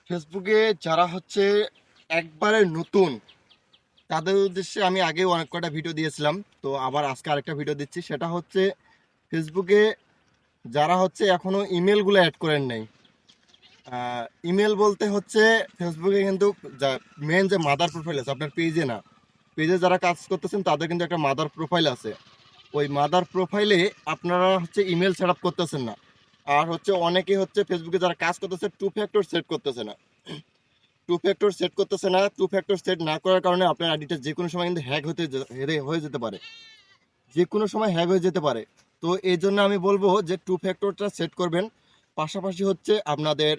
ফেসবুকে যারা হচ্ছে একবারে নতুন, তাদের উদ্দেশ্যে আমি আগেও অনেক কটা ভিডিও দিয়েছিলাম, তো আবার আজকে আরেকটা ভিডিও দিচ্ছি। সেটা হচ্ছে ফেসবুকে যারা হচ্ছে এখনো ইমেলগুলো অ্যাড করেন নাই। ইমেল বলতে হচ্ছে ফেসবুকে কিন্তু মেন যে মাদার প্রোফাইল আছে আপনার পেজে না, পেজে যারা কাজ করতেছেন তাদের কিন্তু একটা মাদার প্রোফাইল আছে। ওই মাদার প্রোফাইলে আপনারা হচ্ছে ইমেল সেট আপ করতেছেন না। আর হচ্ছে অনেকে হচ্ছে ফেসবুকে যারা কাজ করতেছে টু ফ্যাক্টর সেট করতেছে না। টু ফ্যাক্টর সেট না করার কারণে আপনার আইডিটা যে কোনো সময় কিন্তু হয়ে যেতে পারে, যে কোনো সময় হ্যাক হয়ে যেতে পারে। তো এই জন্য আমি বলবো যে টু ফ্যাক্টরটা সেট করবেন। পাশাপাশি হচ্ছে আপনাদের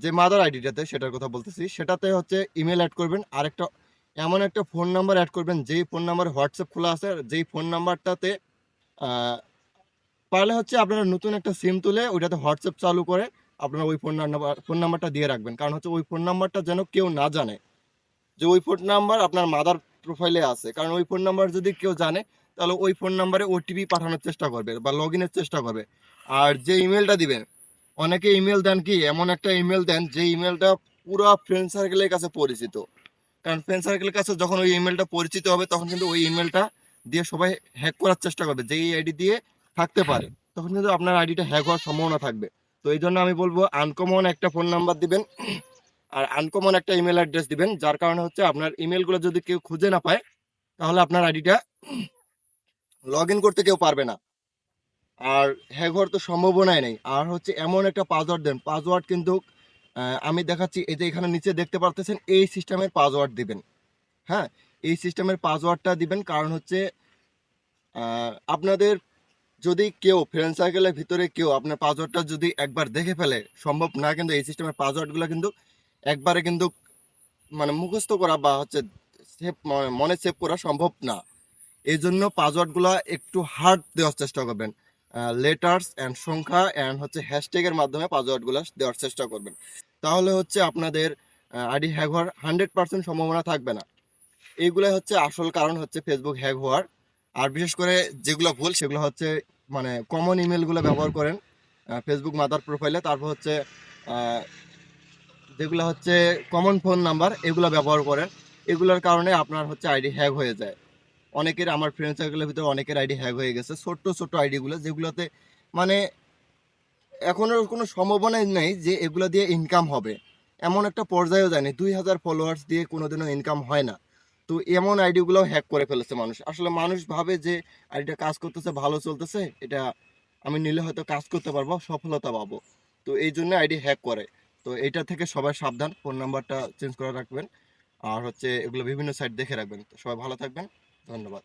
যে মাদার আইডিটাতে, সেটার কথা বলতেছি, সেটাতে হচ্ছে ইমেল অ্যাড করবেন। আরেকটা এমন একটা ফোন নাম্বার অ্যাড করবেন যেই ফোন নাম্বারে হোয়াটসঅ্যাপ খোলা আছে, যেই ফোন নাম্বারটাতে পারলে হচ্ছে আপনারা নতুন একটা সিম তুলে ওইটাতে হোয়াটসঅ্যাপ চালু করে আপনারা ওই ফোন নাম্বারটা দিয়ে রাখবেন। কারণ হচ্ছে ওই ফোন নাম্বারটা যেন কেউ না জানে যে ওই ফোন নাম্বার আপনার মাদার প্রোফাইলে আছে। কারণ ওই ফোন নাম্বার যদি কেউ জানে, তাহলে ওই ফোন নাম্বারে ওটিপি পাঠানোর চেষ্টা করবে বা লগ ইনের চেষ্টা করবে। আর যে ইমেলটা দিবেন, অনেকে ইমেল দেন কি, এমন একটা ইমেল দেন যে ইমেলটা পুরো ফ্রেন্ড সার্কেলের কাছে পরিচিত। কারণ ফ্রেন্ড সার্কেলের কাছে যখন ওই ইমেলটা পরিচিত হবে, তখন কিন্তু ওই ইমেলটা দিয়ে সবাই হ্যাক করার চেষ্টা করবে, যেই আইডি দিয়ে থাকতে পারে। তখন কিন্তু আপনার আইডিটা হ্যাক হওয়ার সম্ভাবনা থাকবে। তো এই জন্য আমি বলবো আনকমন একটা ফোন নাম্বার দিবেন আর আনকমন একটা ইমেল অ্যাড্রেস দিবেন, যার কারণে হচ্ছে আপনার ইমেলগুলো যদি কেউ খুঁজে না পায়, তাহলে আপনার আইডিটা লগ ইন করতে কেউ পারবে না। আর হ্যাক হওয়ার তো সম্ভাবনাই নেই। আর হচ্ছে এমন একটা পাসওয়ার্ড দেন, পাসওয়ার্ড কিন্তু আমি দেখাচ্ছি, এই যে এখানে নিচে দেখতে পারতেছেন, এই সিস্টেমের পাসওয়ার্ড দিবেন। হ্যাঁ, এই সিস্টেমের পাসওয়ার্ডটা দিবেন। কারণ হচ্ছে আপনাদের যদি কেউ ফ্রেন্ড সার্কেলের ভিতরে কেউ আপনার পাসওয়ার্ডটা যদি একবার দেখে ফেলে, সম্ভব না কিন্তু এই সিস্টেমের পাসওয়ার্ডগুলো কিন্তু একবারে কিন্তু মানে মুখস্থ করা বা হচ্ছে সেভ, মনে সেভ করা সম্ভব না। এই জন্য পাসওয়ার্ডগুলো একটু হার্ড দেওয়ার চেষ্টা করবেন। লেটার্স অ্যান্ড সংখ্যা অ্যান্ড হচ্ছে হ্যাশট্যাগের মাধ্যমে পাসওয়ার্ডগুলো দেওয়ার চেষ্টা করবেন। তাহলে হচ্ছে আপনাদের আইডি হ্যাক হওয়ার 100% সম্ভাবনা থাকবে না। এইগুলাই হচ্ছে আসল কারণ হচ্ছে ফেসবুক হ্যাক হওয়ার। আর বিশেষ করে যেগুলো ভুল, সেগুলো হচ্ছে মানে কমন ইমেলগুলো ব্যবহার করেন ফেসবুক মাদার প্রোফাইলে। তারপর হচ্ছে আহ, যেগুলো হচ্ছে কমন ফোন নাম্বার, এগুলো ব্যবহার করেন। এগুলোর কারণে আপনার হচ্ছে আইডি হ্যাক হয়ে যায়। অনেকের, আমার ফ্রেন্ড সার্কেলের ভিতরে অনেকের আইডি হ্যাক হয়ে গেছে, ছোট্ট ছোট্ট আইডিগুলো, যেগুলোতে মানে এখনো কোনো সম্ভাবনাই নেই যে এগুলো দিয়ে ইনকাম হবে। এমন একটা পর্যায়েও যায়নি, 2000 ফলোয়ার্স দিয়ে কোনোদিনও ইনকাম হয় না। তো এমন আইডিগুলো হ্যাক করে ফেলেছে মানুষ। আসলে মানুষ ভাবে যে আইডিটা কাজ করতেছে, ভালো চলতেছে, এটা আমি নিলে হয়তো কাজ করতে পারবো, সফলতা পাবো। তো এই জন্য আইডি হ্যাক করে। তো এইটা থেকে সবাই সাবধান, ফোন নাম্বারটা চেঞ্জ করে রাখবেন। আর হচ্ছে এগুলো বিভিন্ন সাইট দেখে রাখবেন। তো সবাই ভালো থাকবেন, ধন্যবাদ।